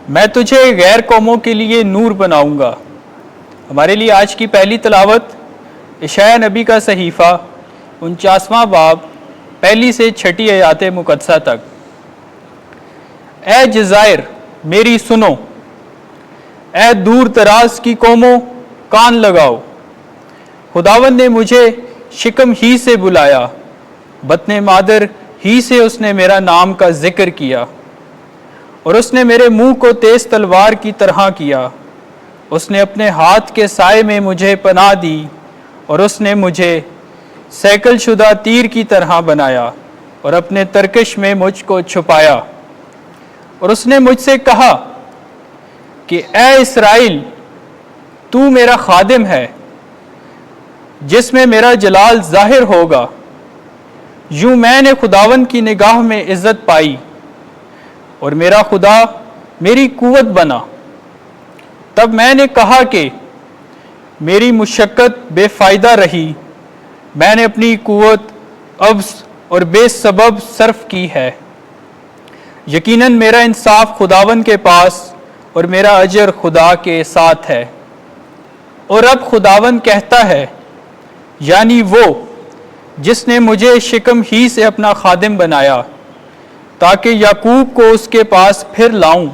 میں تجھے غیر قوموں کے لیے نور بناؤں گا۔ ہمارے لیے آج کی پہلی تلاوت اشعیاء نبی کا صحیفہ 49واں باب 1 سے 6 آیات مقدسہ تک۔ اے جزائر میری سنو، اے دور دراز کی قوموں کان لگاؤ۔ خداوند نے مجھے شکم ہی سے بلایا، بطن مادر ہی سے اس نے میرا نام کا ذکر کیا، اور اس نے میرے منہ کو تیز تلوار کی طرح کیا۔ اس نے اپنے ہاتھ کے سائے میں مجھے پناہ دی، اور اس نے مجھے سیکل شدہ تیر کی طرح بنایا اور اپنے ترکش میں مجھ کو چھپایا۔ اور اس نے مجھ سے کہا کہ اے اسرائیل، تو میرا خادم ہے جس میں میرا جلال ظاہر ہوگا۔ یوں میں نے خداوند کی نگاہ میں عزت پائی، اور میرا خدا میری قوت بنا۔ تب میں نے کہا کہ میری مشقت بے فائدہ رہی، میں نے اپنی قوت عبث اور بے سبب صرف کی ہے۔ یقیناً میرا انصاف خداوند کے پاس اور میرا اجر خدا کے ساتھ ہے۔ اور اب خداوند کہتا ہے، یعنی وہ جس نے مجھے شکم ہی سے اپنا خادم بنایا، تاکہ یعقوب کو اس کے پاس پھر لاؤں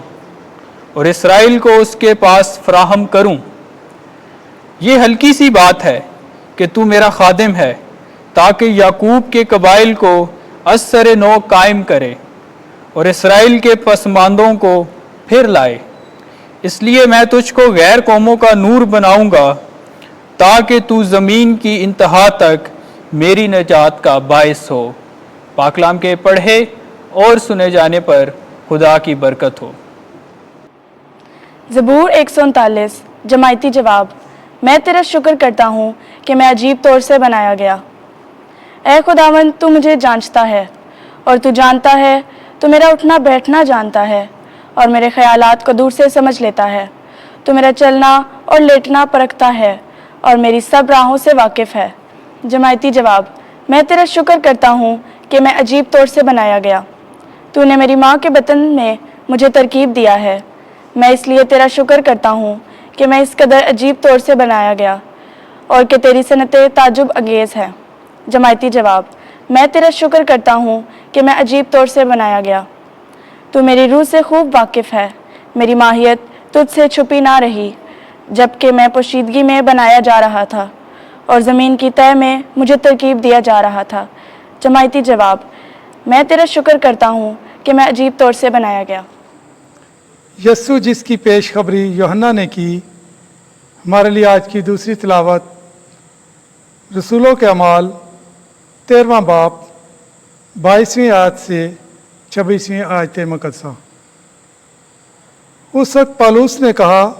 اور اسرائیل کو اس کے پاس فراہم کروں۔ یہ ہلکی سی بات ہے کہ تو میرا خادم ہے، تاکہ یعقوب کے قبائل کو از سر نو قائم کرے اور اسرائیل کے پسماندوں کو پھر لائے۔ اس لیے میں تجھ کو غیر قوموں کا نور بناؤں گا، تاکہ تو زمین کی انتہا تک میری نجات کا باعث ہو۔ پاک کلام کے پڑھے اور سنے جانے پر خدا کی برکت ہو۔ زبور 139 جماعتی جواب۔ میں تیرا شکر کرتا ہوں کہ میں عجیب طور سے بنایا گیا۔ اے خداوند، تو مجھے جانچتا ہے اور تو جانتا ہے، تو میرا اٹھنا بیٹھنا جانتا ہے اور میرے خیالات کو دور سے سمجھ لیتا ہے۔ تو میرا چلنا اور لیٹنا پرکھتا ہے اور میری سب راہوں سے واقف ہے۔ جماعتی جواب۔ میں تیرا شکر کرتا ہوں کہ میں عجیب طور سے بنایا گیا۔ تو نے میری ماں کے بطن میں مجھے ترکیب دیا ہے۔ میں اس لیے تیرا شکر کرتا ہوں کہ میں اس قدر عجیب طور سے بنایا گیا اور کہ تیری صنعتیں تعجب انگیز ہیں۔ جماعتی جواب۔ میں تیرا شکر کرتا ہوں کہ میں عجیب طور سے بنایا گیا۔ تو میری روح سے خوب واقف ہے، میری ماہیت تجھ سے چھپی نہ رہی، جبکہ میں پوشیدگی میں بنایا جا رہا تھا اور زمین کی تہ میں مجھے ترکیب دیا جا رہا تھا۔ جماعتی جواب۔ میں تیرا شکر کرتا ہوں کہ میں عجیب طور سے بنایا گیا۔ یسوع جس کی پیش خبری یوحنا نے کی، ہمارے لیے آج کی دوسری تلاوت رسولوں کے اعمال 13واں باب 22ویں آیت سے 26ویں آیت مقدسہ۔ اس وقت پالوس نے کہا،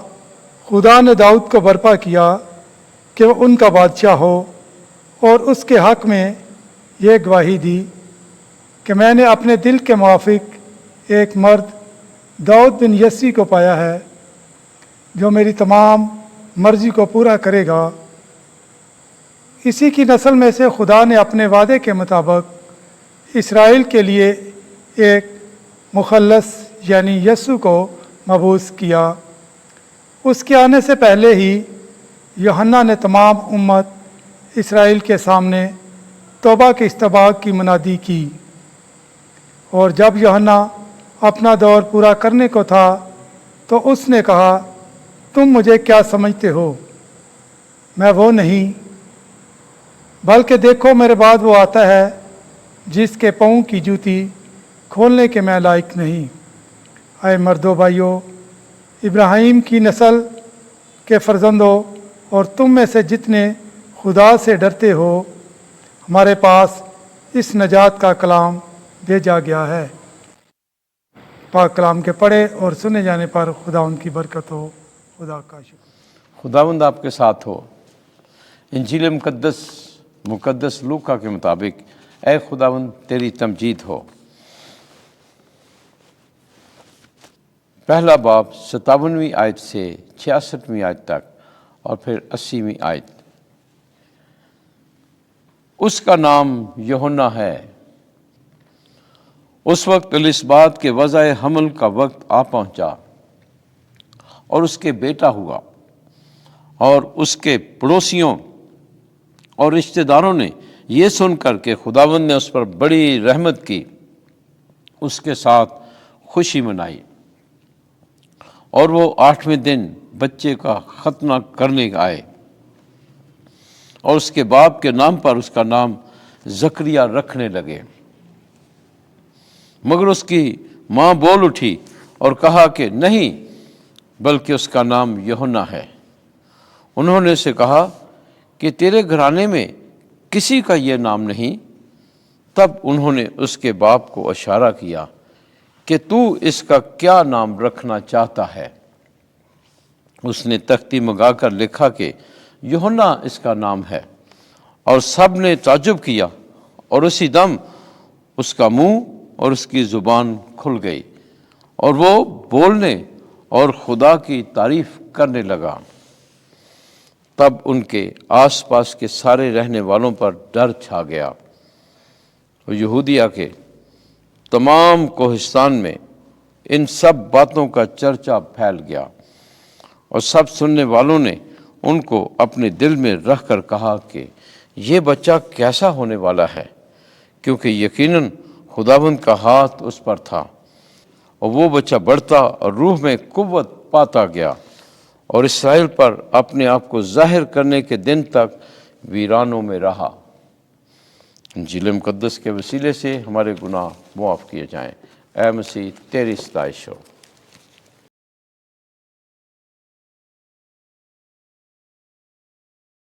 خدا نے داؤد کو برپا کیا کہ وہ ان کا بادشاہ ہو، اور اس کے حق میں یہ گواہی دی کہ میں نے اپنے دل کے موافق ایک مرد داؤد بن یسی کو پایا ہے، جو میری تمام مرضی کو پورا کرے گا۔ اسی کی نسل میں سے خدا نے اپنے وعدے کے مطابق اسرائیل کے لیے ایک مخلص یعنی یسوع کو مبعوث کیا۔ اس کے آنے سے پہلے ہی یوحنا نے تمام امت اسرائیل کے سامنے توبہ کے استحقاق کی منادی کی، اور جب یوحنا اپنا دور پورا کرنے کو تھا تو اس نے کہا، تم مجھے کیا سمجھتے ہو؟ میں وہ نہیں، بلکہ دیکھو میرے بعد وہ آتا ہے جس کے پاؤں کی جوتی کھولنے کے میں لائق نہیں۔ اے مردو بھائیو، ابراہیم کی نسل کے فرزندوں اور تم میں سے جتنے خدا سے ڈرتے ہو، ہمارے پاس اس نجات کا کلام بھیجا گیا ہے۔ پاک کلام کے پڑھے اور سنے جانے پر خدا ان کی برکت ہو۔ خدا کا شکر۔ خداوند آپ کے ساتھ ہو۔ انجیل مقدس لوکا کے مطابق اے خداوند تیری تمجید ہو۔ پہلا باب 57ویں آیت سے 66ویں آیت تک اور پھر 80ویں آیت۔ اس کا نام یوحنا ہے۔ اس وقت الاسبات کے وضع حمل کا وقت آ پہنچا۔ اور اس کے بیٹا ہوا، اور اس کے پڑوسیوں اور رشتہ داروں نے یہ سن کر کہ خداوند نے اس پر بڑی رحمت کی، اس کے ساتھ خوشی منائی، اور وہ 8ویں دن بچے کا ختنہ کرنے آئے، اور اس کے باپ کے نام پر اس کا نام زکریہ رکھنے لگے۔ مگر اس کی ماں بول اٹھی اور کہا کہ نہیں، بلکہ اس کا نام یوحنا ہے۔ انہوں نے اسے کہا کہ تیرے گھرانے میں کسی کا یہ نام نہیں۔ تب انہوں نے اس کے باپ کو اشارہ کیا کہ تو اس کا کیا نام رکھنا چاہتا ہے؟ اس نے تختی منگا کر لکھا کہ یوحنا اس کا نام ہے، اور سب نے تعجب کیا، اور اسی دم اس کا منہ اور اس کی زبان کھل گئی، اور وہ بولنے اور خدا کی تعریف کرنے لگا۔ تب ان کے آس پاس کے سارے رہنے والوں پر ڈر چھا گیا، اور یہودیہ کے تمام کوہستان میں ان سب باتوں کا چرچا پھیل گیا، اور سب سننے والوں نے ان کو اپنے دل میں رکھ کر کہا کہ یہ بچہ کیسا ہونے والا ہے، کیونکہ یقیناً خداوند کا ہاتھ اس پر تھا۔ اور وہ بچہ بڑھتا اور روح میں قوت پاتا گیا، اور اسرائیل پر اپنے آپ کو ظاہر کرنے کے دن تک ویرانوں میں رہا۔ انجیل مقدس کے وسیلے سے ہمارے گناہ معاف کیے جائیں۔ اے مسیح تیری ستائش ہو۔